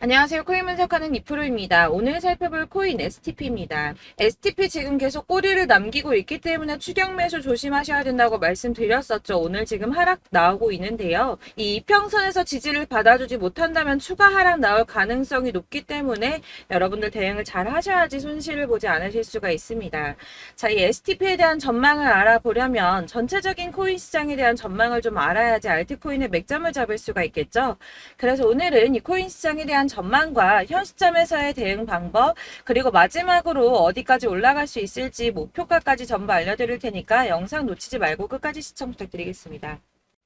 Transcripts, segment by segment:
안녕하세요. 코인 분석하는 이프로입니다. 오늘 살펴볼 코인 STP입니다. STP 지금 계속 꼬리를 남기고 있기 때문에 추격 매수 조심하셔야 된다고 말씀드렸었죠. 오늘 지금 하락 나오고 있는데요. 이 이평선에서 지지를 받아주지 못한다면 추가 하락 나올 가능성이 높기 때문에 여러분들 대응을 잘 하셔야지 손실을 보지 않으실 수가 있습니다. 자, 이 STP에 대한 전망을 알아보려면 전체적인 코인 시장에 대한 전망을 좀 알아야지 알트코인의 맥점을 잡을 수가 있겠죠. 그래서 오늘은 이 코인 시장에 대한 전망과 현 시점에서의 대응 방법, 그리고 마지막으로 어디까지 올라갈 수 있을지 목표가까지 전부 알려드릴 테니까 영상 놓치지 말고 끝까지 시청 부탁드리겠습니다.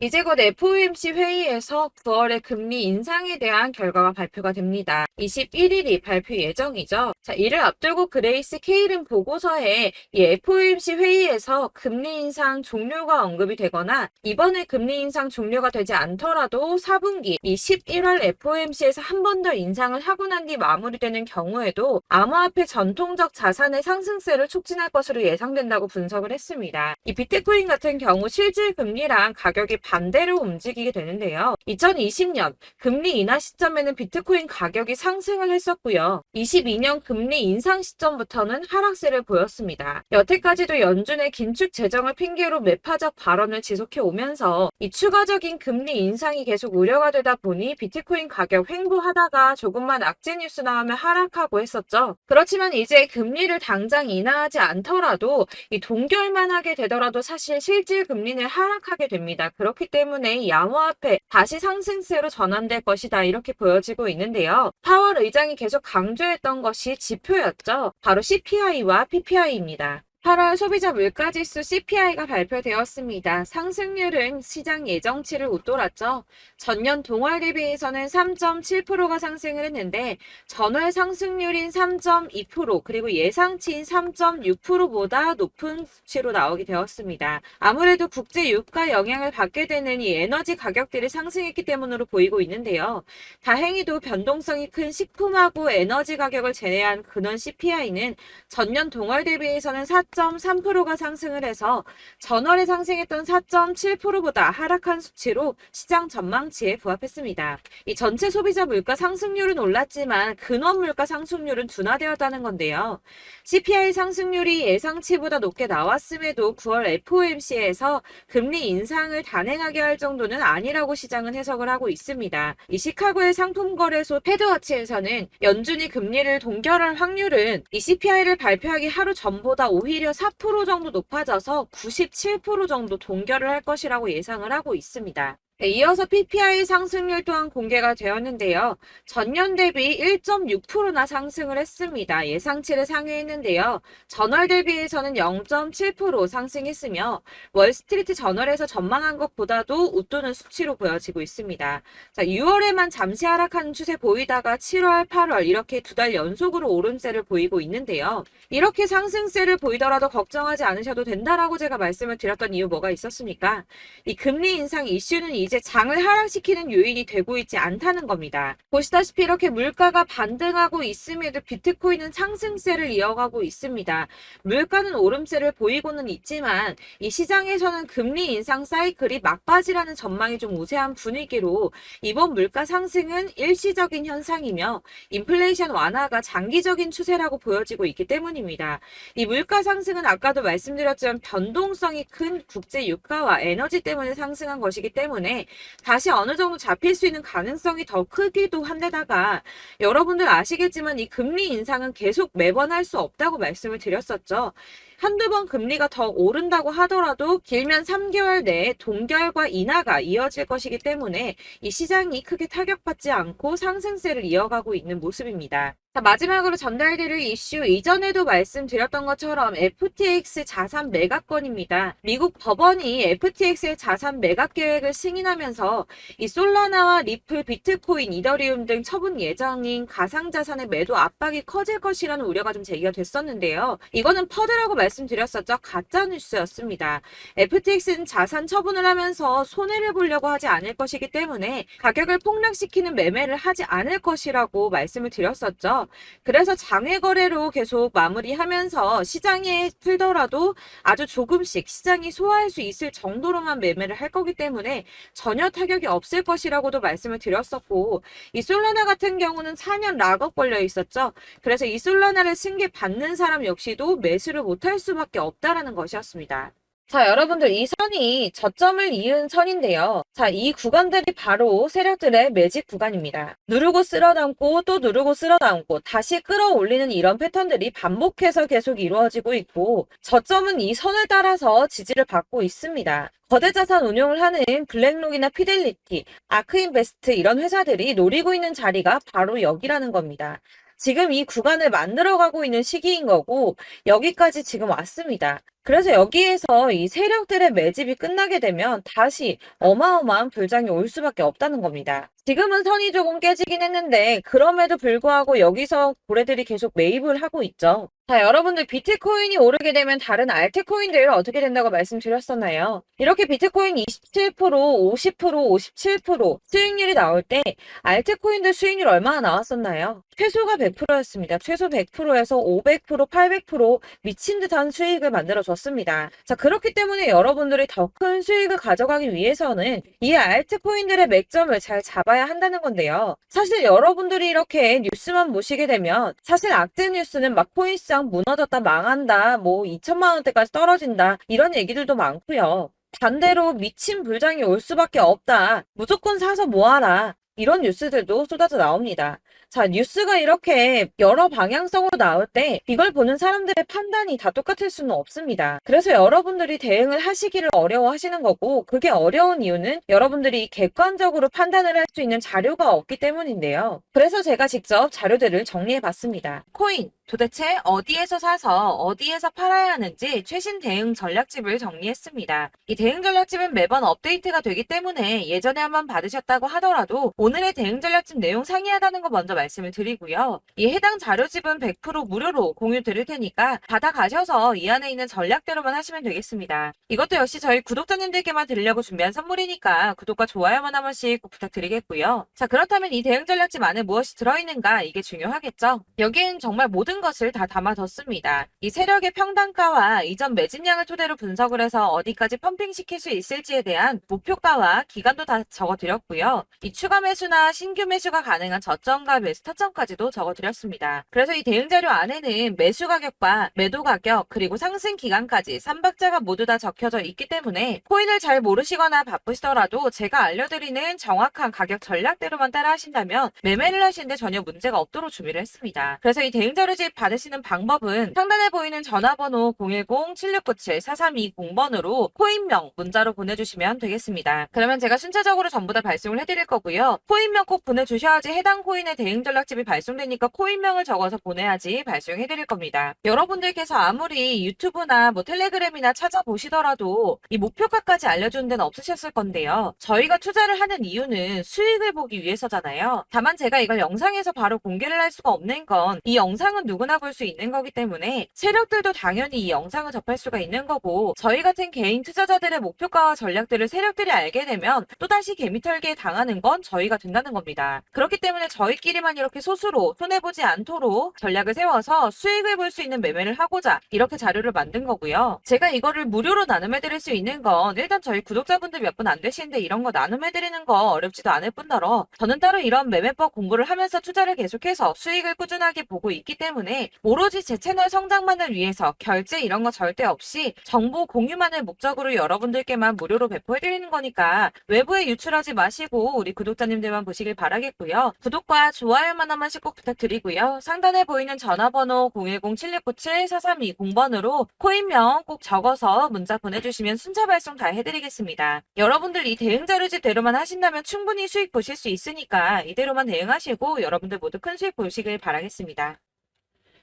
이제 곧 FOMC 회의에서 9월의 금리 인상에 대한 결과가 발표가 됩니다. 21일이 발표 예정이죠. 자, 이를 앞두고 그레이스 케일은 보고서에 이 FOMC 회의에서 금리 인상 종료가 언급이 되거나 이번에 금리 인상 종료가 되지 않더라도 4분기 이 11월 FOMC에서 한 번 더 인상을 하고 난 뒤 마무리되는 경우에도 암호화폐 전통적 자산의 상승세를 촉진할 것으로 예상된다고 분석을 했습니다. 이 비트코인 같은 경우 실질 금리랑 가격이 반대로 움직이게 되는데요. 2020년 금리 인하 시점에는 비트코인 가격이 상승을 했었고요. 22년 금리 인상 시점부터는 하락세를 보였습니다. 여태까지도 연준의 긴축 재정을 핑계로 매파적 발언을 지속해 오면서 이 추가적인 금리 인상이 계속 우려가 되다 보니 비트코인 가격 횡보하다가 조금만 악재 뉴스 나오면 하락하고 했었죠. 그렇지만 이제 금리를 당장 인하하지 않더라도 이 동결만 하게 되더라도 사실 실질 금리는 하락하게 됩니다. 그렇기 때문에 이 암호화폐 다시 상승세로 전환될 것이다 이렇게 보여지고 있는데요. 파월 의장이 계속 강조했던 것이 지표였죠. 바로 CPI와 PPI입니다. 8월 소비자 물가지수 CPI가 발표되었습니다. 상승률은 시장 예정치를 웃돌았죠. 전년 동월 대비해서는 3.7%가 상승을 했는데 전월 상승률인 3.2% 그리고 예상치인 3.6%보다 높은 수치로 나오게 되었습니다. 아무래도 국제 유가 영향을 받게 되는 이 에너지 가격들이 상승했기 때문으로 보이고 있는데요. 다행히도 변동성이 큰 식품하고 에너지 가격을 제외한 근원 CPI는 전년 동월 대비해서는 4.3%가 상승을 해서 전월에 상승했던 4.7%보다 하락한 수치로 시장 전망치에 부합했습니다. 이 전체 소비자 물가 상승률은 올랐지만 근원 물가 상승률은 둔화되었다는 건데요. CPI 상승률이 예상치보다 높게 나왔음에도 9월 FOMC에서 금리 인상을 단행하게 할 정도는 아니라고 시장은 해석을 하고 있습니다. 이 시카고의 상품거래소 패드워치에서는 연준이 금리를 동결할 확률은 이 CPI를 발표하기 하루 전보다 오히려 4% 정도 높아져서 97% 정도 동결을 할 것이라고 예상을 하고 있습니다. 이어서 PPI 상승률 또한 공개가 되었는데요. 전년 대비 1.6%나 상승을 했습니다. 예상치를 상회했는데요. 전월 대비해서는 0.7% 상승했으며 월스트리트 저널에서 전망한 것보다도 웃도는 수치로 보여지고 있습니다. 자, 6월에만 잠시 하락하는 추세 보이다가 7월, 8월 이렇게 두 달 연속으로 오름세를 보이고 있는데요. 이렇게 상승세를 보이더라도 걱정하지 않으셔도 된다라고 제가 말씀을 드렸던 이유 뭐가 있었습니까? 이 금리 인상 이슈는 이제 장을 하락시키는 요인이 되고 있지 않다는 겁니다. 보시다시피 이렇게 물가가 반등하고 있음에도 비트코인은 상승세를 이어가고 있습니다. 물가는 오름세를 보이고는 있지만 이 시장에서는 금리 인상 사이클이 막바지라는 전망이 좀 우세한 분위기로 이번 물가 상승은 일시적인 현상이며 인플레이션 완화가 장기적인 추세라고 보여지고 있기 때문입니다. 이 물가 상승은 아까도 말씀드렸지만 변동성이 큰 국제 유가와 에너지 때문에 상승한 것이기 때문에 다시 어느 정도 잡힐 수 있는 가능성이 더 크기도 한데다가 여러분들 아시겠지만 이 금리 인상은 계속 매번 할 수 없다고 말씀을 드렸었죠. 한두 번 금리가 더 오른다고 하더라도 길면 3개월 내에 동결과 인하가 이어질 것이기 때문에 이 시장이 크게 타격받지 않고 상승세를 이어가고 있는 모습입니다. 자, 마지막으로 전달드릴 이슈 이전에도 말씀드렸던 것처럼 FTX 자산 매각 건입니다. 미국 법원이 FTX의 자산 매각 계획을 승인하면서 이 솔라나와 리플, 비트코인, 이더리움 등 처분 예정인 가상자산의 매도 압박이 커질 것이라는 우려가 좀 제기가 됐었는데요. 이거는 퍼드라고 말씀드렸었죠. 가짜 뉴스였습니다. FTX는 자산 처분을 하면서 손해를 보려고 하지 않을 것이기 때문에 가격을 폭락시키는 매매를 하지 않을 것이라고 말씀을 드렸었죠. 그래서 장외 거래로 계속 마무리하면서 시장에 풀더라도 아주 조금씩 시장이 소화할 수 있을 정도로만 매매를 할 거기 때문에 전혀 타격이 없을 것이라고도 말씀을 드렸었고, 이 솔라나 같은 경우는 4년 락업 걸려 있었죠. 그래서 이 솔라나를 승계 받는 사람 역시도 매수를 못할 수밖에 없다라는 것이었습니다. 자, 여러분들 이 선이 저점을 이은 선인데요. 자, 이 구간들이 바로 세력들의 매직 구간입니다. 누르고 쓸어담고 또 누르고 쓸어담고 다시 끌어올리는 이런 패턴들이 반복해서 계속 이루어지고 있고, 저점은 이 선을 따라서 지지를 받고 있습니다. 거대 자산 운용을 하는 블랙록이나 피델리티, 아크인베스트 이런 회사들이 노리고 있는 자리가 바로 여기라는 겁니다. 지금 이 구간을 만들어가고 있는 시기인 거고, 여기까지 지금 왔습니다. 그래서 여기에서 이 세력들의 매집이 끝나게 되면 다시 어마어마한 불장이 올 수밖에 없다는 겁니다. 지금은 선이 조금 깨지긴 했는데 그럼에도 불구하고 여기서 고래들이 계속 매입을 하고 있죠. 자, 여러분들 비트코인이 오르게 되면 다른 알트코인들 어떻게 된다고 말씀드렸었나요? 이렇게 비트코인 27%, 50%, 57% 수익률이 나올 때 알트코인들 수익률 얼마나 나왔었나요? 최소가 100%였습니다. 최소 100%에서 500%, 800% 미친 듯한 수익을 만들어줬습니다. 자, 그렇기 때문에 여러분들이 더 큰 수익을 가져가기 위해서는 이 알트코인들의 맥점을 잘 잡아야 한다는 건데요. 사실 여러분들이 이렇게 뉴스만 보시게 되면 사실 악재 뉴스는 막 코인시장 무너졌다, 망한다, 뭐 2천만 원대까지 떨어진다 이런 얘기들도 많고요. 반대로 미친 불장이 올 수밖에 없다. 무조건 사서 모아라. 이런 뉴스들도 쏟아져 나옵니다. 자, 뉴스가 이렇게 여러 방향성으로 나올 때 이걸 보는 사람들의 판단이 다 똑같을 수는 없습니다. 그래서 여러분들이 대응을 하시기를 어려워하시는 거고, 그게 어려운 이유는 여러분들이 객관적으로 판단을 할 수 있는 자료가 없기 때문인데요. 그래서 제가 직접 자료들을 정리해 봤습니다. 코인 도대체 어디에서 사서 어디에서 팔아야 하는지 최신 대응 전략집을 정리했습니다. 이 대응 전략집은 매번 업데이트가 되기 때문에 예전에 한번 받으셨다고 하더라도 오늘의 대응 전략집 내용 상이하다는 거 먼저 말씀을 드리고요. 이 해당 자료집은 100% 무료로 공유 드릴 테니까 받아가셔서 이 안에 있는 전략대로만 하시면 되겠습니다. 이것도 역시 저희 구독자님들께만 드리려고 준비한 선물이니까 구독과 좋아요만 한 번씩 꼭 부탁드리겠고요. 자, 그렇다면 이 대응 전략집 안에 무엇이 들어있는가, 이게 중요하겠죠? 여기엔 정말 모든 것을 다 담아뒀습니다. 이 세력의 평단가와 이전 매집량을 토대로 분석을 해서 어디까지 펌핑시킬 수 있을지에 대한 목표가와 기간도 다 적어드렸고요. 이 추가 매수나 신규 매수가 가능한 저점과 매수 타점까지도 적어드렸습니다. 그래서 이 대응자료 안에는 매수 가격과 매도 가격 그리고 상승 기간까지 3박자가 모두 다 적혀져 있기 때문에 코인을 잘 모르시거나 바쁘시더라도 제가 알려드리는 정확한 가격 전략대로만 따라 하신다면 매매를 하시는데 전혀 문제가 없도록 준비를 했습니다. 그래서 이 대응자료집 받으시는 방법은 상단에 보이는 전화번호 010-7697-4320번으로 코인명 문자로 보내주시면 되겠습니다. 그러면 제가 순차적으로 전부 다 발송을 해드릴 거고요. 코인명 꼭 보내주셔야지 해당 코인의 대응 전략집이 발송되니까 코인명을 적어서 보내야지 발송해드릴 겁니다. 여러분들께서 아무리 유튜브나 뭐 텔레그램이나 찾아보시더라도 이 목표가까지 알려주는 데는 없으셨을 건데요. 저희가 투자를 하는 이유는 수익을 보기 위해서잖아요. 다만 제가 이걸 영상에서 바로 공개를 할 수가 없는 건 이 영상은 누구나 볼 수 있는 거기 때문에 세력들도 당연히 이 영상을 접할 수가 있는 거고, 저희 같은 개인 투자자들의 목표가와 전략들을 세력들이 알게 되면 또다시 개미털기에 당하는 건 저희가 된다는 겁니다. 그렇기 때문에 저희끼리만 이렇게 소수로 손해보지 않도록 전략을 세워서 수익을 볼 수 있는 매매를 하고자 이렇게 자료를 만든 거고요. 제가 이거를 무료로 나눔해드릴 수 있는 건 일단 저희 구독자분들 몇 분 안 되시는데 이런 거 나눔해드리는 거 어렵지도 않을 뿐더러 저는 따로 이런 매매법 공부를 하면서 투자를 계속해서 수익을 꾸준하게 보고 있기 때문에 오로지 제 채널 성장만을 위해서 결제 이런 거 절대 없이 정보 공유만을 목적으로 여러분들께만 무료로 배포해드리는 거니까 외부에 유출하지 마시고 우리 구독자님들만 보시길 바라겠고요. 구독과 좋아요만 한 번씩 꼭 부탁드리고요. 상단에 보이는 전화번호 010-7697-4320번으로 코인명 꼭 적어서 문자 보내주시면 순차 발송 다 해드리겠습니다. 여러분들 이 대응 자료집대로만 하신다면 충분히 수익 보실 수 있으니까 이대로만 대응하시고 여러분들 모두 큰 수익 보시길 바라겠습니다.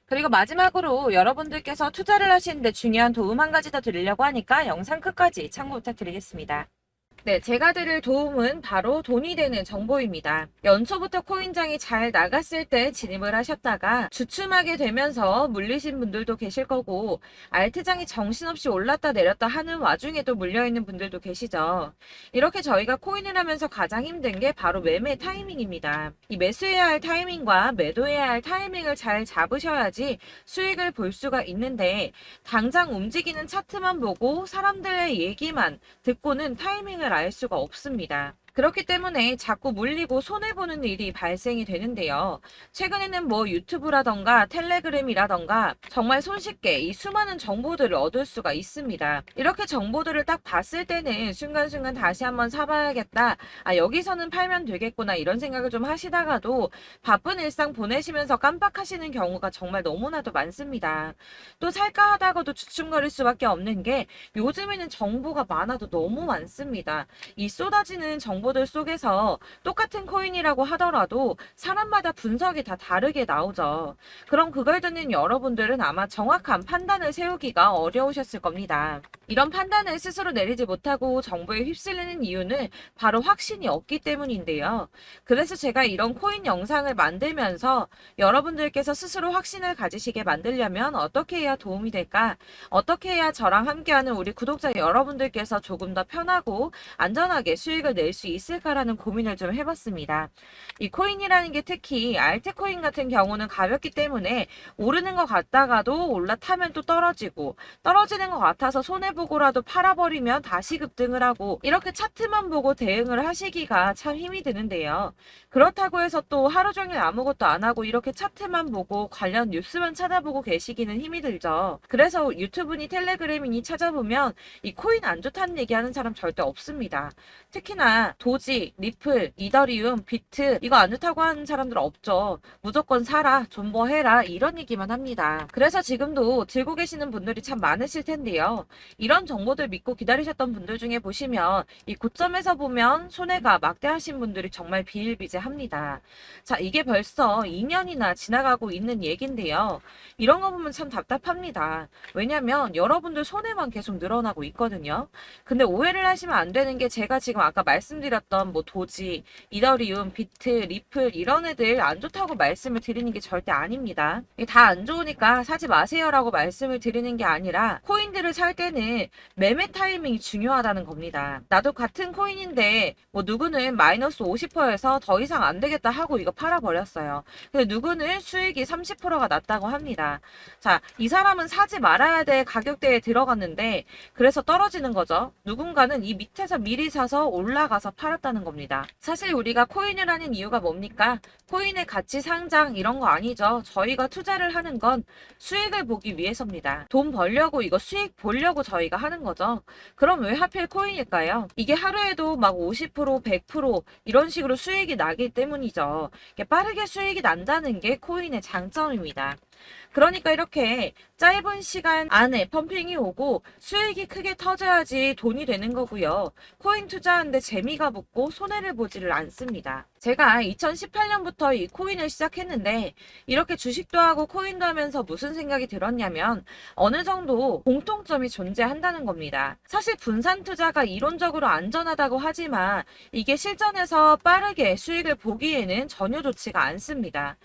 그리고 마지막으로 여러분들께서 투자를 하시는데 중요한 도움 한 가지 더 드리려고 하니까 영상 끝까지 참고 부탁드리겠습니다. 네, 제가 드릴 도움은 바로 돈이 되는 정보입니다. 연초부터 코인장이 잘 나갔을 때 진입을 하셨다가 주춤하게 되면서 물리신 분들도 계실 거고, 알트장이 정신없이 올랐다 내렸다 하는 와중에도 물려있는 분들도 계시죠. 이렇게 저희가 코인을 하면서 가장 힘든 게 바로 매매 타이밍입니다. 이 매수해야 할 타이밍과 매도해야 할 타이밍을 잘 잡으셔야지 수익을 볼 수가 있는데, 당장 움직이는 차트만 보고 사람들의 얘기만 듣고는 타이밍을 알 수가 없습니다. 그렇기 때문에 자꾸 물리고 손해보는 일이 발생이 되는데요. 최근에는 뭐 유튜브라던가 텔레그램이라던가 정말 손쉽게 이 수많은 정보들을 얻을 수가 있습니다. 이렇게 정보들을 딱 봤을 때는 순간순간 다시 한번 사봐야겠다. 아, 여기서는 팔면 되겠구나 이런 생각을 좀 하시다가도 바쁜 일상 보내시면서 깜빡하시는 경우가 정말 너무나도 많습니다. 또 살까 하다가도 주춤거릴 수밖에 없는 게 요즘에는 정보가 많아도 너무 많습니다. 이 쏟아지는 정보들 속에서 똑같은 코인이라고 하더라도 사람마다 분석이 다 다르게 나오죠. 그럼 그걸 듣는 여러분들은 아마 정확한 판단을 세우기가 어려우셨을 겁니다. 이런 판단을 스스로 내리지 못하고 정보에 휩쓸리는 이유는 바로 확신이 없기 때문인데요. 그래서 제가 이런 코인 영상을 만들면서 여러분들께서 스스로 확신을 가지시게 만들려면 어떻게 해야 도움이 될까? 어떻게 해야 저랑 함께하는 우리 구독자 여러분들께서 조금 더 편하고 안전하게 수익을 낼 수 있을까라는 고민을 좀 해봤습니다. 이 코인이라는 게 특히 알트코인 같은 경우는 가볍기 때문에 오르는 것 같다가도 올라타면 또 떨어지고, 떨어지는 것 같아서 손해보고라도 팔아버리면 다시 급등을 하고, 이렇게 차트만 보고 대응을 하시기가 참 힘이 드는데요. 그렇다고 해서 또 하루 종일 아무것도 안 하고 이렇게 차트만 보고 관련 뉴스만 찾아보고 계시기는 힘이 들죠. 그래서 유튜브니 텔레그램이니 찾아보면 이 코인 안 좋다는 얘기하는 사람 절대 없습니다. 특히나 도지, 리플, 이더리움, 비트 이거 안 좋다고 하는 사람들 없죠. 무조건 사라, 존버해라 이런 얘기만 합니다. 그래서 지금도 들고 계시는 분들이 참 많으실 텐데요. 이런 정보들 믿고 기다리셨던 분들 중에 보시면 이 고점에서 보면 손해가 막대하신 분들이 정말 비일비재합니다. 자, 이게 벌써 2년이나 지나가고 있는 얘긴데요. 이런 거 보면 참 답답합니다. 왜냐면 여러분들 손해만 계속 늘어나고 있거든요. 근데 오해를 하시면 안 되는 게 제가 지금 아까 말씀드렸던 뭐 도지, 이더리움, 비트, 리플 이런 애들 안 좋다고 말씀을 드리는 게 절대 아닙니다. 다 안 좋으니까 사지 마세요라고 말씀을 드리는 게 아니라 코인들을 살 때는 매매 타이밍이 중요하다는 겁니다. 나도 같은 코인인데 뭐 누구는 마이너스 50%에서 더 이상 안 되겠다 하고 이거 팔아버렸어요. 근데 누구는 수익이 30%가 났다고 합니다. 자, 이 사람은 사지 말아야 될 가격대에 들어갔는데 그래서 떨어지는 거죠. 누군가는 이 밑에서 미리 사서 올라가서 팔았다는 겁니다. 사실 우리가 코인을 하는 이유가 뭡니까? 코인의 가치 상장 이런 거 아니죠. 저희가 투자를 하는 건 수익을 보기 위해서입니다. 돈 벌려고 이거 수익 보려고 저희가 하는 거죠. 그럼 왜 하필 코인일까요? 이게 하루에도 막 50%, 100% 이런 식으로 수익이 나기 때문이죠. 빠르게 수익이 난다는 게 코인의 장점입니다. 그러니까 이렇게 짧은 시간 안에 펌핑이 오고 수익이 크게 터져야지 돈이 되는 거고요. 코인 투자하는데 재미가 붙고 손해를 보지를 않습니다. 제가 2018년부터 이 코인을 시작했는데 이렇게 주식도 하고 코인도 하면서 무슨 생각이 들었냐면 어느 정도 공통점이 존재한다는 겁니다. 사실 분산 투자가 이론적으로 안전하다고 하지만 이게 실전에서 빠르게 수익을 보기에는 전혀 좋지가 않습니다.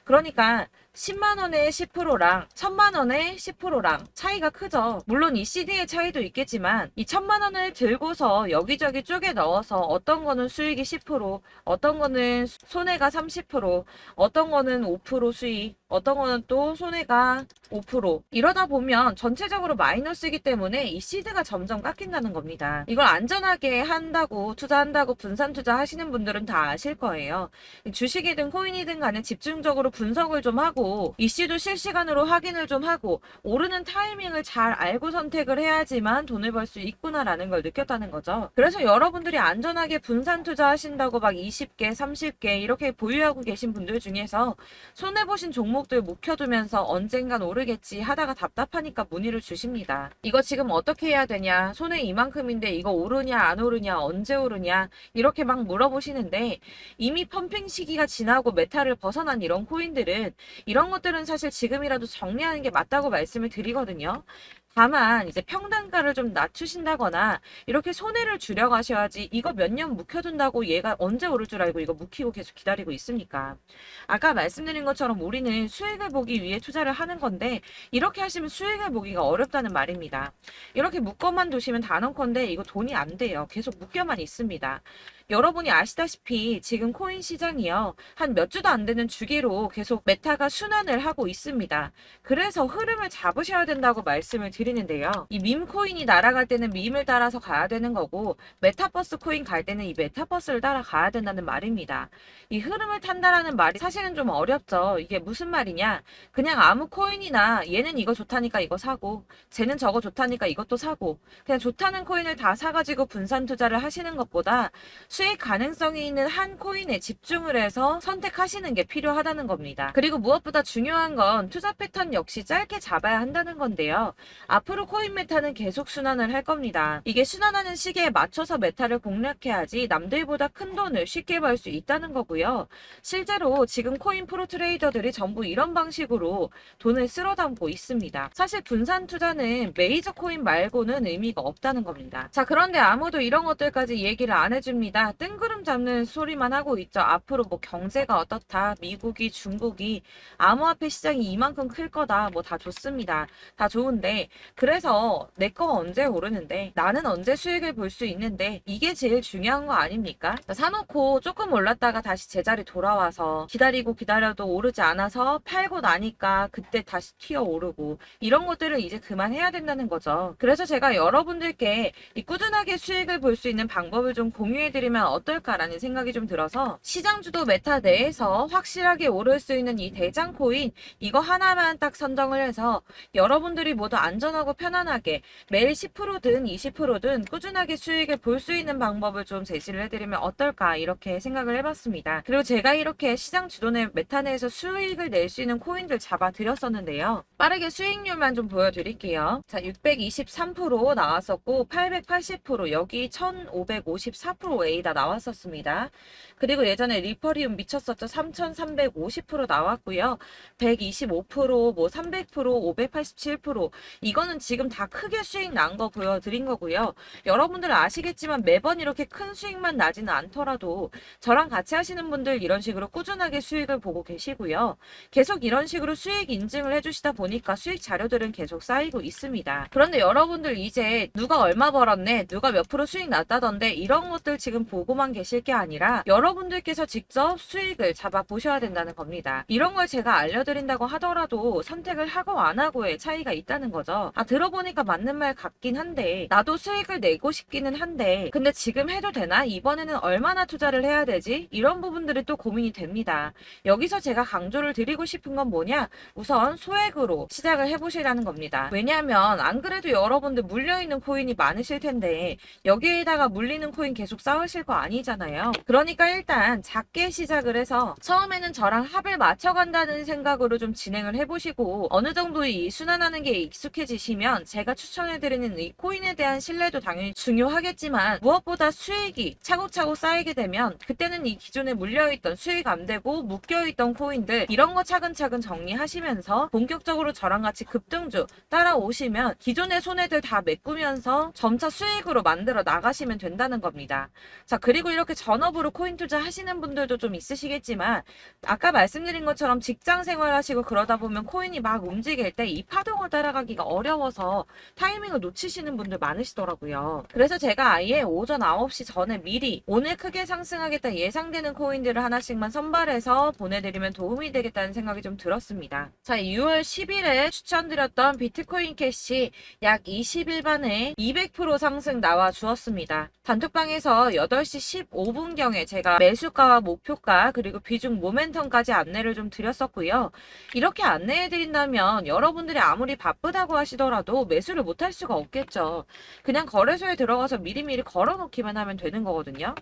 그러니까 10만 원의 10%랑 1000만 원의 10%랑 차이가 크죠. 물론 이 CD의 차이도 있겠지만 이 1000만 원을 들고서 여기저기 쪼개 넣어서 어떤 거는 수익이 10%, 어떤 거는 손해가 30%, 어떤 거는 5% 수익, 어떤 거는 또 손해가 5%. 이러다 보면 전체적으로 마이너스이기 때문에 이 시드가 점점 깎인다는 겁니다. 이걸 안전하게 한다고 투자한다고 분산 투자하시는 분들은 다 아실 거예요. 주식이든 코인이든 간에 집중적으로 분석을 좀 하고 이슈도 실시간으로 확인을 좀 하고 오르는 타이밍을 잘 알고 선택을 해야지만 돈을 벌 수 있구나라는 걸 느꼈다는 거죠. 그래서 여러분들이 안전하게 분산 투자하신다고 막 20개, 30개 이렇게 보유하고 계신 분들 중에서 손해보신 종목들 묵혀두면서 언젠간 오르겠지 하다가 답답하니까 문의를 주십니다. 이거 지금 어떻게 해야 되냐? 손해 이만큼인데 이거 오르냐 안 오르냐 언제 오르냐 이렇게 막 물어보시는데 이미 펌핑 시기가 지나고 메타를 벗어난 이런 코인들은 이런 것들은 사실 지금이라도 정리하는 게 맞다고 말씀을 드리거든요. 다만 이제 평단가를 좀 낮추신다거나 이렇게 손해를 줄여가셔야지. 이거 몇 년 묵혀둔다고 얘가 언제 오를 줄 알고 이거 묵히고 계속 기다리고 있습니까? 아까 말씀드린 것처럼 우리는 수익을 보기 위해 투자를 하는 건데 이렇게 하시면 수익을 보기가 어렵다는 말입니다. 이렇게 묶어만 두시면 단언컨대 이거 돈이 안 돼요. 계속 묶여만 있습니다. 여러분이 아시다시피 지금 코인 시장이요. 한 몇 주도 안 되는 주기로 계속 메타가 순환을 하고 있습니다. 그래서 흐름을 잡으셔야 된다고 말씀을 드리는데요. 이 밈 코인이 날아갈 때는 밈을 따라서 가야 되는 거고 메타버스 코인 갈 때는 이 메타버스를 따라가야 된다는 말입니다. 이 흐름을 탄다라는 말이 사실은 좀 어렵죠. 이게 무슨 말이냐? 그냥 아무 코인이나 얘는 이거 좋다니까 이거 사고 쟤는 저거 좋다니까 이것도 사고 그냥 좋다는 코인을 다 사가지고 분산 투자를 하시는 것보다 수익 가능성이 있는 한 코인에 집중을 해서 선택하시는 게 필요하다는 겁니다. 그리고 무엇보다 중요한 건 투자 패턴 역시 짧게 잡아야 한다는 건데요. 앞으로 코인 메타는 계속 순환을 할 겁니다. 이게 순환하는 시기에 맞춰서 메타를 공략해야지 남들보다 큰 돈을 쉽게 벌 수 있다는 거고요. 실제로 지금 코인 프로 트레이더들이 전부 이런 방식으로 돈을 쓸어 담고 있습니다. 사실 분산 투자는 메이저 코인 말고는 의미가 없다는 겁니다. 자, 그런데 아무도 이런 것들까지 얘기를 안 해줍니다. 뜬구름 잡는 소리만 하고 있죠. 앞으로 뭐 경제가 어떻다, 미국이, 중국이, 암호화폐 시장이 이만큼 클 거다, 뭐 다 좋습니다. 다 좋은데, 그래서 내 거 언제 오르는데, 나는 언제 수익을 볼 수 있는데, 이게 제일 중요한 거 아닙니까? 사놓고 조금 올랐다가 다시 제자리 돌아와서 기다리고 기다려도 오르지 않아서 팔고 나니까 그때 다시 튀어 오르고, 이런 것들을 이제 그만해야 된다는 거죠. 그래서 제가 여러분들께 이 꾸준하게 수익을 볼 수 있는 방법을 좀 공유해드리면 어떨까라는 생각이 좀 들어서 시장주도 메타 내에서 확실하게 오를 수 있는 이 대장 코인 이거 하나만 딱 선정을 해서 여러분들이 모두 안전하고 편안하게 매일 10%든 20%든 꾸준하게 수익을 볼 수 있는 방법을 좀 제시를 해드리면 어떨까 이렇게 생각을 해봤습니다. 그리고 제가 이렇게 시장 주도내 메타 내에서 수익을 낼 수 있는 코인들 잡아드렸었는데요. 빠르게 수익률만 좀 보여드릴게요. 자, 623% 나왔었고 880% 여기 1554% A다 나왔었습니다. 그리고 예전에 리퍼리움 미쳤었죠. 3350% 나왔고요. 125%, 뭐 300%, 587% 이거는 지금 다 크게 수익 난 거 보여드린 거고요. 여러분들 아시겠지만 매번 이렇게 큰 수익만 나지는 않더라도 저랑 같이 하시는 분들 이런 식으로 꾸준하게 수익을 보고 계시고요. 계속 이런 식으로 수익 인증을 해주시다 보니까 수익 자료들은 계속 쌓이고 있습니다. 그런데 여러분들 이제 누가 얼마 벌었네, 누가 몇 프로 수익 났다던데 이런 것들 지금 보고만 계실 게 아니라 여러분들께서 직접 수익을 잡아 보셔야 된다는 겁니다. 이런 걸 제가 알려드린다고 하더라도 선택을 하고 안 하고의 차이가 있다는 거죠. 아, 들어보니까 맞는 말 같긴 한데 나도 수익을 내고 싶기는 한데 근데 지금 해도 되나? 이번에는 얼마나 투자를 해야 되지? 이런 부분들이 또 고민이 됩니다. 여기서 제가 강조를 드리고 싶은 건 뭐냐? 우선 소액으로 시작을 해보시라는 겁니다. 왜냐하면 안 그래도 여러분들 물려있는 코인이 많으실 텐데 여기에다가 물리는 코인 계속 쌓으실 거 아니잖아요. 그러니까 일단 작게 시작을 해서 처음에는 저랑 합을 맞춰간다는 생각으로 좀 진행을 해보시고 어느 정도 이 순환하는 게 익숙해지시면 제가 추천해드리는 이 코인에 대한 신뢰도 당연히 중요하겠지만 무엇보다 수익이 차곡차곡 쌓이게 되면 그때는 이 기존에 물려있던 수익 안 되고 묶여있던 코인들 이런 거 차근차근 정리하시면서 본격적으로 저랑 같이 급등주 따라오시면 기존의 손해들 다 메꾸면서 점차 수익으로 만들어 나가시면 된다는 겁니다. 자, 그리고 이렇게 전업으로 코인 투자 하시는 분들도 좀 있으시겠지만 아까 말씀드린 것처럼 직장 생활 하시고 그러다 보면 코인이 막 움직일 때 이 파동을 따라가기가 어려워서 타이밍을 놓치시는 분들 많으시더라고요. 그래서 제가 아예 오전 9시 전에 미리 오늘 크게 상승하겠다 예상되는 코인들을 하나씩만 선발해서 보내드리면 도움이 되겠다는 생각이 좀 들었습니다. 자, 6월 10일에 추천드렸던 비트코인 캐시 약 20일 만에 200% 상승 나와 주었습니다. 단톡방에서 8시 15분경에 제가 매수가와 목표가 그리고 비중 모멘텀까지 안내를 좀 드렸었고요. 이렇게 안내해드린다면 여러분들이 아무리 바쁘다고 하시더라도 매수를 못할 수가 없겠죠. 그냥 거래소에 들어가서 미리미리 걸어놓기만 하면 되는 거거든요.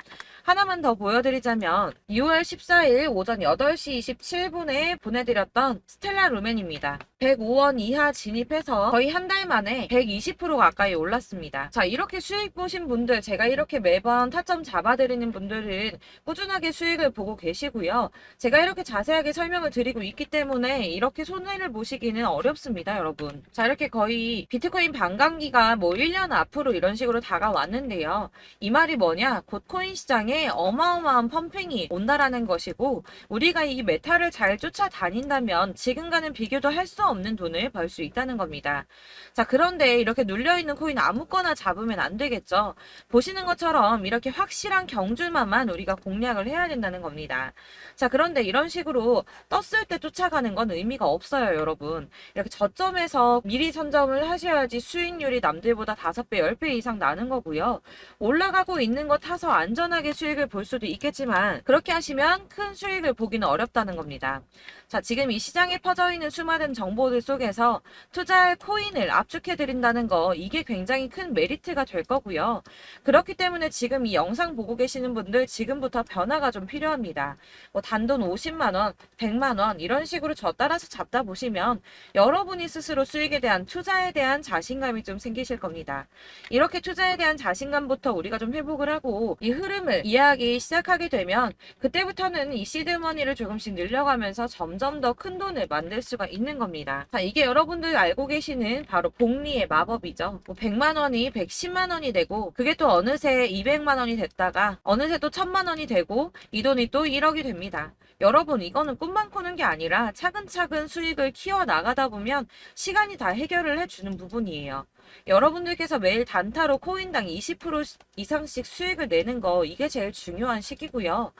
하나만 더 보여드리자면 6월 14일 오전 8시 27분에 보내드렸던 스텔라 루멘입니다. 105원 이하 진입해서 거의 한 달 만에 120% 가까이 올랐습니다. 자, 이렇게 수익 보신 분들 제가 이렇게 매번 타점 잡아드리는 분들은 꾸준하게 수익을 보고 계시고요. 제가 이렇게 자세하게 설명을 드리고 있기 때문에 이렇게 손해를 보시기는 어렵습니다, 여러분. 자, 이렇게 거의 거의 비트코인 반감기가 뭐 1년 앞으로 이런 식으로 다가왔는데요. 이 말이 뭐냐? 곧 코인 시장에 어마어마한 펌핑이 온다라는 것이고, 우리가 이 메타를 잘 쫓아다닌다면 지금과는 비교도 할 수 없는 돈을 벌 수 있다는 겁니다. 자, 그런데 이렇게 눌려있는 코인 아무거나 잡으면 안 되겠죠. 보시는 것처럼 이렇게 확실한 경주만만 우리가 공략을 해야 된다는 겁니다. 자, 그런데 이런 식으로 떴을 때 쫓아가는 건 의미가 없어요, 여러분. 이렇게 저점에서 미리 선점을 하셔야지 수익률이 남들보다 5배, 10배 이상 나는 거고요. 올라가고 있는 거 타서 안전하게 수익을 볼 수도 있겠지만 그렇게 하시면 큰 수익을 보기는 어렵다는 겁니다. 자, 지금 이 시장에 퍼져 있는 수많은 정보들 속에서 투자할 코인을 압축해 드린다는 거, 이게 굉장히 큰 메리트가 될 거고요. 그렇기 때문에 지금 이 영상 보고 계시는 분들 지금부터 변화가 좀 필요합니다. 뭐 단돈 50만 원, 100만 원 이런 식으로 저 따라서 잡다 보시면 여러분이 스스로 수익에 대한, 투자에 대한 자신감이 좀 생기실 겁니다. 이렇게 투자에 대한 자신감부터 우리가 좀 회복을 하고 이 흐름을 이해하기 시작하게 되면 그때부터는 이 시드머니를 조금씩 늘려가면서 점점 더 큰 돈을 만들 수가 있는 겁니다. 자, 이게 여러분들 알고 계시는 바로 복리의 마법이죠. 뭐 100만 원이 110만 원이 되고, 그게 또 어느새 200만 원이 됐다가 어느새 또 1000만 원이 되고, 이 돈이 또 1억이 됩니다. 여러분, 이거는 꿈만 꾸는 게 아니라 차근차근 수익을 키워 나가다 보면 시간이 다 해결을 해주는 부분이에요. 여러분들께서 매일 단타로 코인당 20% 이상씩 수익을 내는 거, 이게 제일 중요한 시기고요.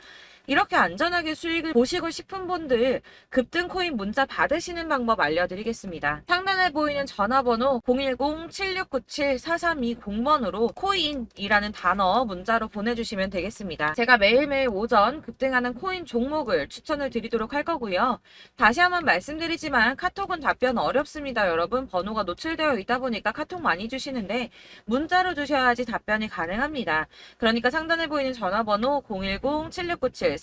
이렇게 안전하게 수익을 보시고 싶은 분들 급등 코인 문자 받으시는 방법 알려드리겠습니다. 상단에 보이는 전화번호 010-7697-4320번으로 코인이라는 단어 문자로 보내주시면 되겠습니다. 제가 매일매일 오전 급등하는 코인 종목을 추천을 드리도록 할 거고요. 다시 한번 말씀드리지만 카톡은 답변 어렵습니다. 여러분, 번호가 노출되어 있다 보니까 카톡 많이 주시는데 문자로 주셔야지 답변이 가능합니다. 그러니까 상단에 보이는 전화번호 010-7697-4320번으로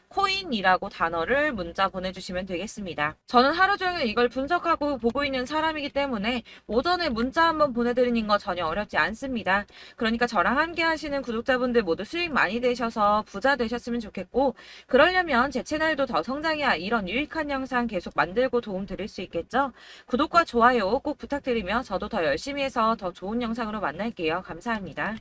코인이라고 단어를 문자 보내주시면 되겠습니다. 저는 하루 종일 이걸 분석하고 보고 있는 사람이기 때문에 오전에 문자 한번 보내드리는 거 전혀 어렵지 않습니다. 그러니까 저랑 함께 하시는 구독자분들 모두 수익 많이 되셔서 부자 되셨으면 좋겠고, 그러려면 제 채널도 더 성장해야 이런 유익한 영상 계속 만들고 도움 드릴 수 있겠죠? 구독과 좋아요 꼭 부탁드리며 저도 더 열심히 해서 더 좋은 영상으로 만날게요. 감사합니다.